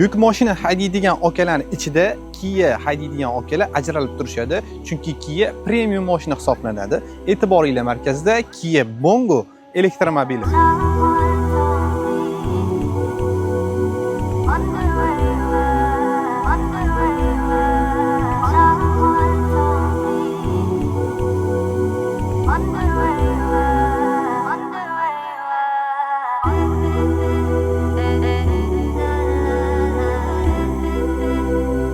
Yuk mashina haydaydigan okalarning ichida Kia haydaydigan okalar ajralib turishadi, chunki Kia premium mashina hisoblanadi. E'tiboringlar markazida Kia Bongo elektromobili.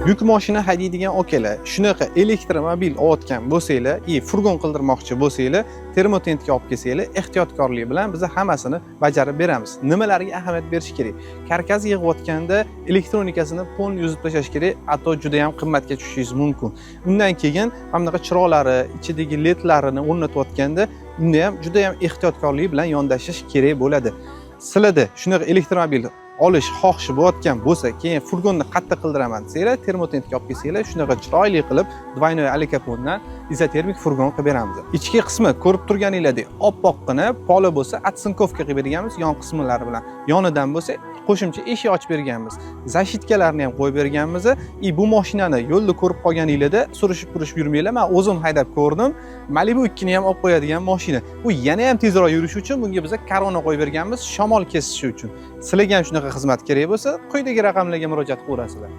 Yuk mashina haydaydigan okalar, shunaqa elektromobil olayotgan bo'lsanglar, furgon qildirmoqchi bo'lsanglar, termotentga olib kelsanglar, ehtiyotkorlik bilan biz hammasini bajarib beramiz. Nimalarga ahamiyat berish kerak? Karkaz yig'ayotganda elektronikasini polni yuzib tashlash kerak, hatto juda ham qimmatga tushishingiz mumkin. Undan keyin bunaqa chiroqlari, ichidagi ledlarini o'rnatayotganda, unda ham juda ham ehtiyotkorlik bilan yondashish kerak bo'ladi. Sizlarda shunaqa elektromobil olish xohishi bo'layotgan bo'lsa, keyin furgonni qattiq qildiraman desanglar, termotentga olib kelsanglar, shunaqa chiroyli qilib двойной alikapondan izotermik furgon qilib beramiz. Ichki qismi ko'rib turganinglardek oppoqqina, poli bo'lsa atsinkovka qilib berganmiz yon qismlari bilan. Yonidan bo'lsa qo'shimcha eshik ochib berganmiz. Zashitkalarni ham qo'yib berganmiz. Bu mashinani yo'lda ko'rib qolganinglarda surishib yurmanglar. Men o'zim haydab ko'rdim. Malibu 2 ni ham olib qo'yadigan mashina. Bu yana ham tezroq yurish uchun bunga biz korona qo'yib berganmiz, shamol kesishi uchun. Sizlarga ham shunaqa xizmat kerak bo'lsa, quyidagi raqamlarga murojaat qilaverasizlar.